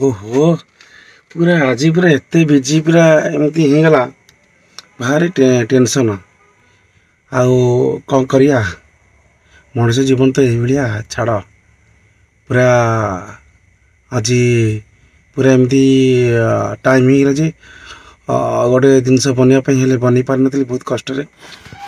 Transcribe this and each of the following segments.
ओहो पूरा आज पूरा एत बिजी पूरा एमती होगला भारी टेंशन आउ कौन करिया मनुष्य जीवन तो यह छाड़ पूरा आज पूरा एमती टाइम हो जे गोटे जिनस बनवाई बन पार नी बहुत कष्ट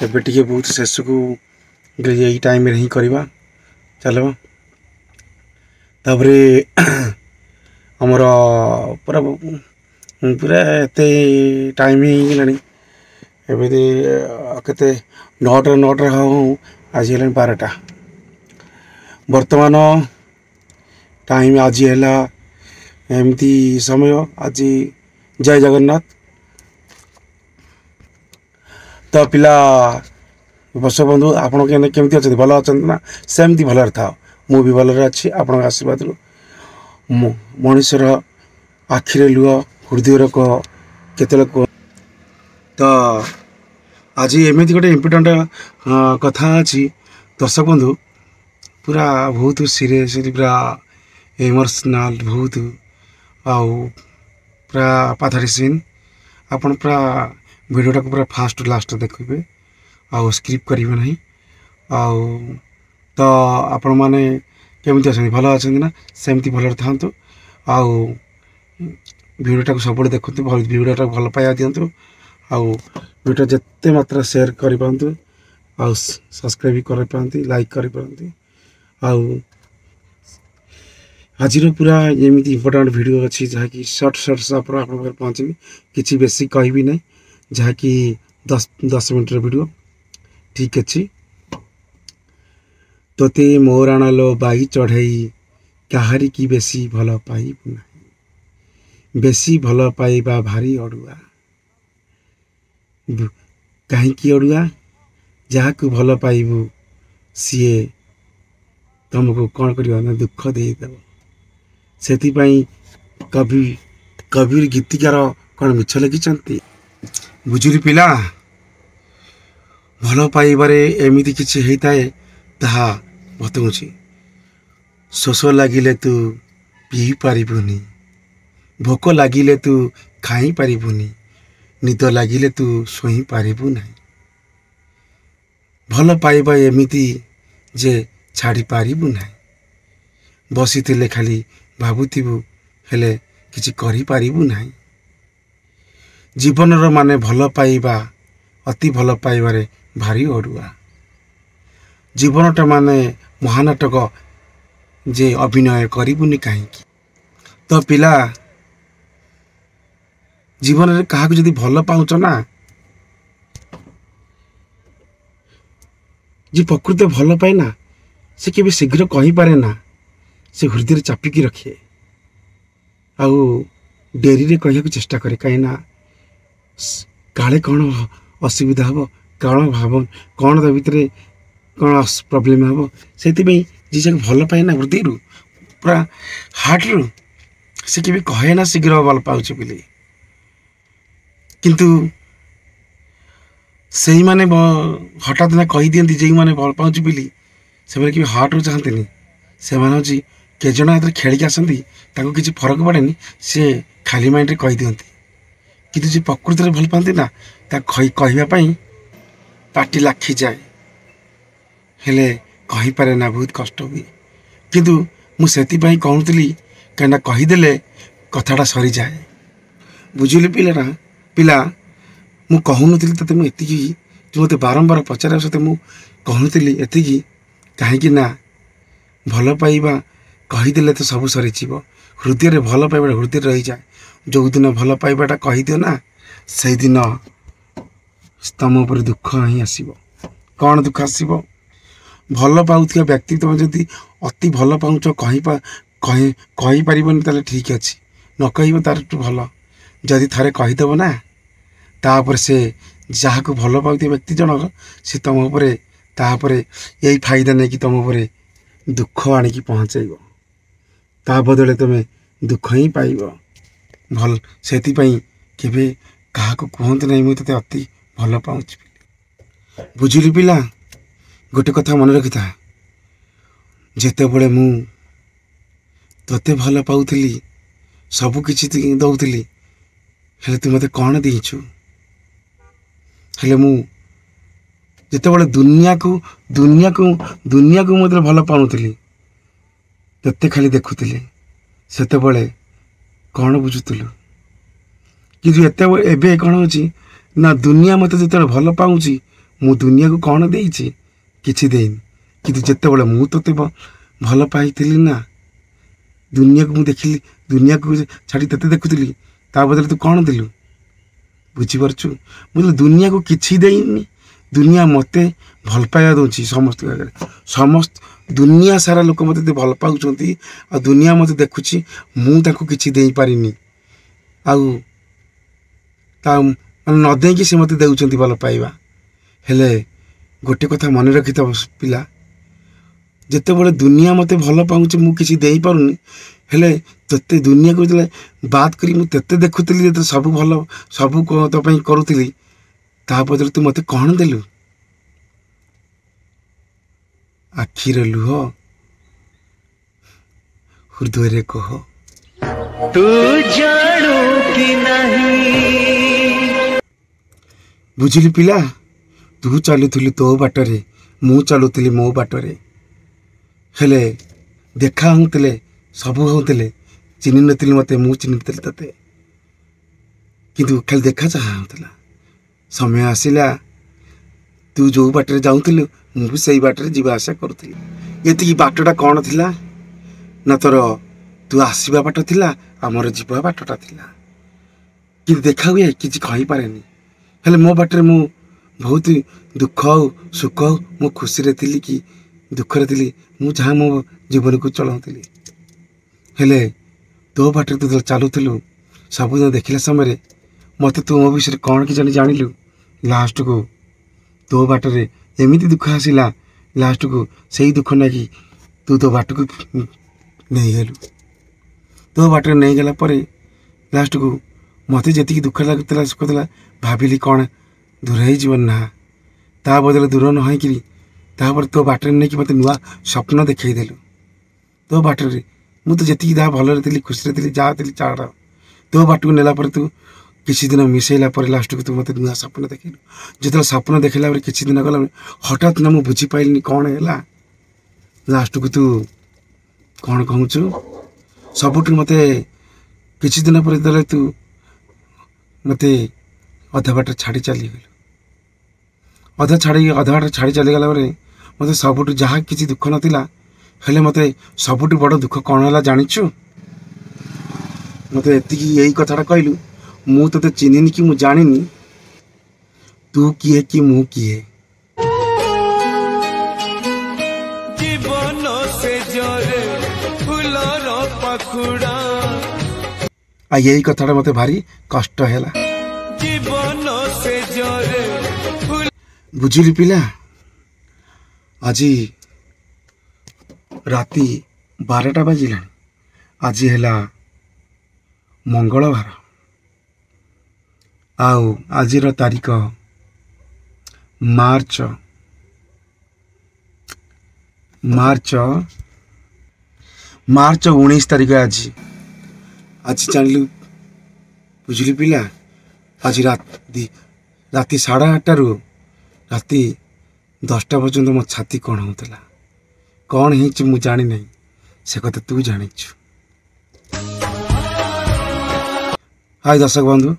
एबे टे बहुत शेष को यही टाइम ही करवा चलो तापरे आमर पूरा पूरा एत टाइम होगलानी केते 9टा हूँ आज है 12टा बर्तमान टाइम आज है एमती समय आज जय जगन्नाथ तो पिला बस बंधु आपण केमती अच्छा भल अच्छा ना सेमती भल था मु भी भल अच्छी आपण आशीर्वाद मनुष्यर आखिरे लुह हृदय केते लोक तो आज एमती गोटे इम्पोर्टाट कथा अच्छी दर्शक बंधु पूरा बहुत सीरीयस पूरा इमोशनल बहुत आउ पूरा पाथाड़ी सीन आपन पूरा वीडियोटा को पूरा फास्ट लास्ट देखिए आउ स्क्रिप्ट करेंगे ना आउ तो आपण मैंने केमती अच्छा भल अच्छा ना सेमती भल था आउ वीडियोटा को सब देखते वीडियोटा भल पाया दिंतु आउ वीडियो जिते मात्रा शेयर कर पातु आउ सब्सक्राइब भी कर पाती लाइक कर पाती आउ आज पूरा एमती इम्पोर्टाट वीडियो अच्छी जहाँकि सर्ट्स आप पहुँचे किसी बेसी कहबी ना जहाँकि 10 मिनटर वीडियो ठीक अच्छी तोते मोर आणालो बाई चढ़ई कहारी की बेसी भल पाइबु ना बेसी भल पाइबा भारी अड़ुआ कहीं अड़ुआ जहाँ को भल पाइबु सीए तुमको कौन कर दुख देदेव से कबीर गीतिकार कौन मिछ लिखिं बुझुरी पिला भल पाइबारे एमती किसी होता है ताहा बताऊँगी शोष लगिले तू पी पारिबुनी भोक लगिले तू खाई पारिबुनी निद लगिले तू शोई पारिबु नहीं भल पाइबा एमिति जे छाड़ी पारिबु नहीं बसिथिले खाली भाबुथिबु हेले किछि करि पारिबु नहीं जीवन माने भल पाइबा अति भल पाइबारे भारी अड़ुआ जीवनटा माने महानाटक जे अभिनय करिबुनी कहीं तो पिला जीवन में क्या जदि भल पाउच ना जी प्रकृत भल पाए ना से केबे शीघ्र कही पारे ना से हृदय चापिकी रखे आउ डेरी रे कहया चेष्टा करे कहीं ना काले कौन असुविधा हम कौन भाव कौन ता भितर कौन प्रोब्लेम हम से जी भल पाए ना हृदय पूरा हार्ट रु से केबे कहे ना शीघ्र भल पाउछ बोली किंतु से ही माने हठात ना कही दियंती जे माने भल पाउछ बोली से कि हार्ट रु चाहते से माने हूँ के जन हाथ खेलिक आसती किसी फरक पड़ेनि से खाली माइंड रे कही दियंती किंतु जे प्रकृत में भल पाती ना कहवाई पार्टी लाखी जाए हेले कही पारे ना बहुत कष्ट हुए किंतु मुझे कहूली कहीं कहीदे कथाटा सरी जाए बुझिली पिला मु कहूनी ते मुझे जो मत बारंबार पचार सते मुझे कहूली एति कहीं ना भल पाइबा कहीदे तो सब सरीज हृदय भल पाइबा हृदय रही जाए जो दिन भल पाइबाटा कहीदियो ना से दिन तुम उपर दुख ही आसब कौन दुख आसब भल पाउथिया व्यक्ति तुम जदि अति भल पाउच कही पारिबनी ताले ठीक अच्छे न कह तार भल जदि थारे कहीदेव ना तापर से जहाँ को भल पाउथिया व्यक्ति जनक से तुम उपरे तापरे यही फायदा नहीं कि तुम उपरे दुख आणिकी पहुँचेब ता बदले तुम्हें दुख ही पाइब भल से केबे क्या कहते नहीं मुझे अति भल पाऊँ बुझिली पिला गोटे कथा मन रखी था जेते बड़े मु तोते भल पाउथली ସବୁ କିଛି ଦେଉଥିଲି, ହେଲେ ତୁ ମୋତେ କ'ଣ ଦେଇଛୁ? ହେଲେ ମୁଁ ଯେତେବେଳେ ଦୁନିଆକୁ ଦୁନିଆକୁ ଦୁନିଆକୁ ମୁଁ ଯେତେବେଳେ ଭଲ ପାଉନଥିଲି, ତତେ ଖାଲି ଦେଖୁଥିଲି, ସେତେବେଳେ କ'ଣ ବୁଝୁଥିଲୁ? କିନ୍ତୁ ଏବେ କ'ଣ ହେଉଛି ନା, ଦୁନିଆ ମୋତେ ଯେତେବେଳେ ଭଲ ପାଉଛି, ମୁଁ ଦୁନିଆକୁ କ'ଣ ଦେଇଛି? କିଛି ଦେଇନି। କିନ୍ତୁ ଯେତେବେଳେ ମୁଁ ତୋତେ ଭଲ ପାଇଥିଲି ନା, ଦୁନିଆକୁ ମୁଁ ଦେଖିଲି, ଦୁନିଆକୁ ଛାଡ଼ି ତତେ ଦେଖୁଥିଲି, ତା ବଦଳରେ ତୁ କ'ଣ ଦେଲୁ? ବୁଝିପାରୁଛୁ? ମୁଁ ଦୁନିଆକୁ କିଛି ଦେଇନି, ଦୁନିଆ ମୋତେ ଭଲ ପାଇବା ଦେଉଛି ସମସ୍ତଙ୍କ ଆଗରେ। ଦୁନିଆ ସାରା ଲୋକ ମୋତେ ଭଲ ପାଉଛନ୍ତି, ଆଉ ଦୁନିଆ ମୋତେ ଦେଖୁଛି, ମୁଁ ତାଙ୍କୁ କିଛି ଦେଇପାରିନି। ଆଉ ତା ମାନେ ନ ଦେଇକି ସେ ମୋତେ ଦେଉଛନ୍ତି ଭଲ ପାଇବା। ହେଲେ ଗୋଟେ କଥା ମନେ ରଖିଥାଅ ପିଲା, ଯେତେବେଳେ ଦୁନିଆ ମୋତେ ଭଲ ପାଉଛି, ମୁଁ କିଛି ଦେଇପାରୁନି, ହେଲେ ତୋତେ ଦୁନିଆକୁ ଯେତେବେଳେ ବାଦ କରି ମୁଁ ତତେ ଦେଖୁଥିଲି, ଯେତେବେଳେ ସବୁ ଭଲ ସବୁ ତୋ ପାଇଁ କରୁଥିଲି, ତା ବଦଳରେ ତୁ ମୋତେ କ'ଣ ଦେଲୁ? ଆଖିର ଲୁହ, ହୃଦୟରେ କହ। ତୁ ଜାଣୁ କି ନାହିଁ। ବୁଝିଲି ପିଲା, ତୁ ଚାଲୁଥିଲୁ ତୋ ବାଟରେ, ମୁଁ ଚାଲୁଥିଲି ମୋ ବାଟରେ। ହେଲେ ଦେଖା ହେଉଥିଲେ, ସବୁ ହେଉଥିଲେ, ଚିହ୍ନି ନଥିଲି ମୋତେ, ମୁଁ ଚିହ୍ନିଥିଲି ତତେ। କିନ୍ତୁ ଖାଲି ଦେଖା ଚାହା ହେଉଥିଲା। ସମୟ ଆସିଲା, ତୁ ଯେଉଁ ବାଟରେ ଯାଉଥିଲୁ, ମୁଁ ବି ସେଇ ବାଟରେ ଯିବା ଆସିବା କରୁଥିଲି। ଏତିକି ବାଟଟା କ'ଣ ଥିଲା ନା, ତୋର ତୁ ଆସିବା ବାଟ ଥିଲା, ଆମର ଯିବା ବାଟଟା ଥିଲା। କିନ୍ତୁ ଦେଖା ହୁଏ, କିଛି କହିପାରେନି। ହେଲେ ମୋ ବାଟରେ ମୁଁ ବହୁତ ଦୁଃଖ ହଉ ସୁଖ ହଉ, ମୁଁ ଖୁସିରେ ଥିଲି କି ଦୁଃଖରେ ଥିଲି, ମୁଁ ଯାହା ମୋ ଜୀବନକୁ ଚଳାଉଥିଲି। ହେଲେ ତୋ ବାଟରେ ତୁ ଚାଲୁଥିଲୁ, ସବୁଦିନ ଦେଖିଲା ସମୟରେ ମୋତେ ତୁ ମୋ ବିଷୟରେ କ'ଣ କି ଜାଣିଲୁ। ଲାଷ୍ଟକୁ ତୋ ବାଟରେ ଏମିତି ଦୁଃଖ ଆସିଲା, ଲାଷ୍ଟକୁ ସେଇ ଦୁଃଖ ନେଇକି ତୁ ତୋ ବାଟକୁ ନେଇଗଲୁ। ତୋ ବାଟରେ ନେଇଗଲା ପରେ ଲାଷ୍ଟକୁ ମୋତେ ଯେତିକି ଦୁଃଖ ଲାଗୁଥିଲା, ସୁଖ ଥିଲା, ଭାବିଲି କ'ଣ ଦୂର ହେଇଯିବ ନା, ତା ବଦଳରେ ଦୂର ନ ହେଇକିରି ତାପରେ ତୋ ବାଟରେ ନେଇକି ମୋତେ ନୂଆ ସ୍ୱପ୍ନ ଦେଖେଇଦେଲୁ। ତୋ ବାଟରେ ମୁଁ ତ ଯେତିକି ଯାହା ଭଲରେ ଥିଲି, ଖୁସିରେ ଥିଲି, ଯାହା ଥିଲି, ଚାଡ଼ ତୋ ବାଟକୁ ନେଲା ପରେ ତୁ କିଛି ଦିନ ମିଶାଇଲା ପରେ ଲାଷ୍ଟକୁ ତୁ ମୋତେ ନୂଆ ସ୍ୱପ୍ନ ଦେଖେଇଲୁ। ଯେତେବେଳେ ସ୍ୱପ୍ନ ଦେଖିଲା ପରେ କିଛି ଦିନ ଗଲା, ହଠାତ୍ ନା ମୁଁ ବୁଝିପାରିଲିନି କ'ଣ ହେଲା। ଲାଷ୍ଟକୁ ତୁ କ'ଣ କହୁଛୁ? ସବୁଠୁ ମୋତେ କିଛି ଦିନ ପରେ ଯେତେବେଳେ ତୁ ମୋତେ ଅଧା ବାଟ ଛାଡ଼ି ଚାଲିଗଲୁ, ଅଧା ବାଟ ଛାଡ଼ି ଚାଲିଗଲା ପରେ ମୋତେ ସବୁଠୁ ଯାହା କିଛି ଦୁଃଖ ନଥିଲା, ହେଲେ ମୋତେ ସବୁଠୁ ବଡ଼ ଦୁଃଖ କ'ଣ ହେଲା ଜାଣିଛୁ? ମୋତେ ଏତିକି ଏଇ କଥାଟା କହିଲୁ, ମୁଁ ତୋତେ ଚିହ୍ନିନି କି ମୁଁ ଜାଣିନି, ତୁ କିଏ କି ମୁଁ କିଏ। ଜୀବନ ସେ ଜରେ ଫୁଲର ପାଖୁଡ଼ା, ଆଉ ଏଇ କଥାଟା ମୋତେ ଭାରି କଷ୍ଟ ହେଲା। ଜୀବନ ସେ ଜରେ ବୁଝିଲି ପିଲା, ଆଜି ରାତି 12ଟା ବାଜିଲାଣି। ଆଜି ହେଲା ମଙ୍ଗଳବାର, ଆଉ ଆଜିର ତାରିଖ ମାର୍ଚ୍ଚ 19 ତାରିଖ। ଆଜି ଜାଣିଲୁ, ବୁଝିଲି ପିଲା, ଆଜି ରାତି 8:30ରୁ ରାତି 10ଟା ପର୍ଯ୍ୟନ୍ତ ମୋ ଛାତି କ'ଣ ହେଉଥିଲା, କ'ଣ ହେଇଛି ମୁଁ ଜାଣିନାହିଁ, ସେ କଥା ତୁ ଜାଣିଛୁ। ହାଇ ଦର୍ଶକ ବନ୍ଧୁ,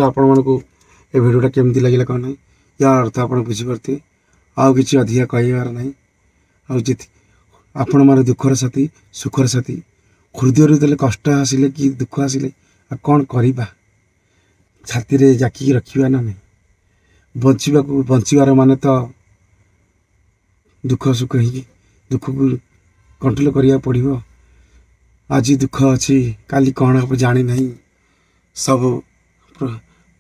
ଆପଣମାନଙ୍କୁ ଏ ଭିଡ଼ିଓଟା କେମିତି ଲାଗିଲା କ'ଣ ନାହିଁ, ୟାର ଅର୍ଥ ଆପଣ ବୁଝିପାରୁଥିବେ। ଆଉ କିଛି ଅଧିକା କହିବାର ନାହିଁ। ଆଉ ଆପଣମାନେ ଦୁଃଖର ସାଥୀ, ସୁଖର ସାଥୀ, ହୃଦୟରୁ ଯେତେବେଳେ କଷ୍ଟ ଆସିଲେ କି ଦୁଃଖ ଆସିଲେ, ଆଉ କ'ଣ କରିବା, ଛାତିରେ ଜାକିକି ରଖିବା ନା ନାହିଁ। ବଞ୍ଚିବାର ମାନେ ତ ଦୁଃଖ ସୁଖ ହେଇକି ଦୁଃଖକୁ କଣ୍ଟ୍ରୋଲ କରିବାକୁ ପଡ଼ିବ। ଆଜି ଦୁଃଖ ଅଛି, କାଲି କ'ଣ ହେବ ଜାଣିନାହିଁ। ସବୁ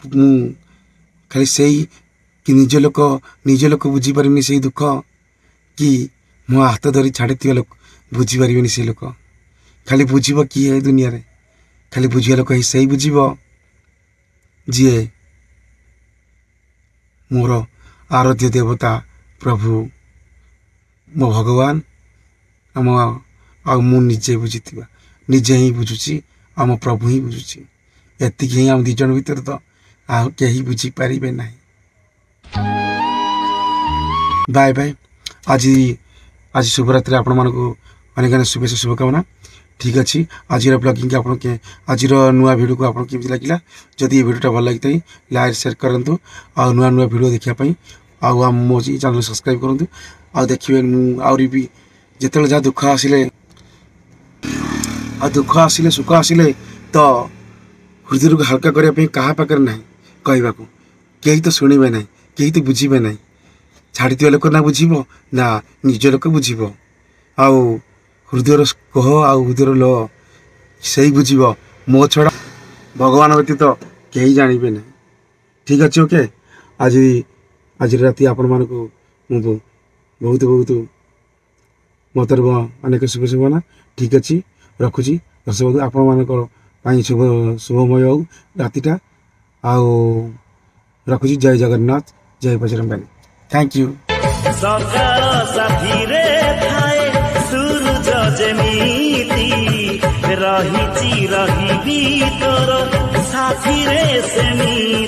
ମୁଁ ଖାଲି ସେଇ କି ନିଜ ଲୋକ ବୁଝିପାରିନି ସେଇ ଦୁଃଖ, କି ମୋ ହାତ ଧରି ଛାଡ଼ିଥିବା ଲୋକ ବୁଝିପାରିବେନି ସେ ଲୋକ। ଖାଲି ବୁଝିବ କିଏ ଏ ଦୁନିଆରେ, ଖାଲି ବୁଝିବା ଲୋକ ହିଁ ସେଇ ବୁଝିବ, ଯିଏ ମୋର ଆରାଧ୍ୟ ଦେବତା ପ୍ରଭୁ, ମୋ ଭଗବାନ, ଆଉ ମୁଁ ନିଜେ ବୁଝିଥିବା ନିଜେ ହିଁ ବୁଝୁଛି ଆମ ପ୍ରଭୁ ହିଁ ବୁଝୁଛି ଏତିକି ହିଁ ଆମ 2 ଜଣ ଭିତରେ ତ ଆଉ କେହି ବୁଝିପାରିବେ ନାହିଁ। Bye bye. ଆଜି शुभरात्रि आपको अनेक अनेक शुभेच्छा शुभकामना। ठीक अच्छे आज ब्लॉगिंग आप आज नुआ वीडियो को आपको केमती लगे जदि ये वीडियो भल लगी लाइक शेयर करूँ आ नुआ नुआ वीडियो देखापी आम मो चैनल सब्सक्राइब करूँ आ देखिए मुझे भी जिते जहाँ दुख आसिले सुख आसिले तो हृदय को हल्का करने क्या पाखे ना कहवा कहीं तो शुणे ना कहीं तो बुझे ना छाड़ी लोक ना बुझब ना निज लोक बुझब आउ हृदय कह आउ हृदय लो से बुझब मो छड़ा भगवान व्यतीत कहीं जानवे ना। ठीक अच्छे ओके आज राति आपण मानक बहुत बहुत मत अनेक शुभकामना। ठीक अच्छे रखुची दर्शक आपण मान शुभमय हो रातिटा आउ रखुची। जय जगन्नाथ जय बजरंग बली। Thank you. सकाळ साथीरे थाए सूरज जेमिति रहिची रहिबी तोर साथीरे सेमी।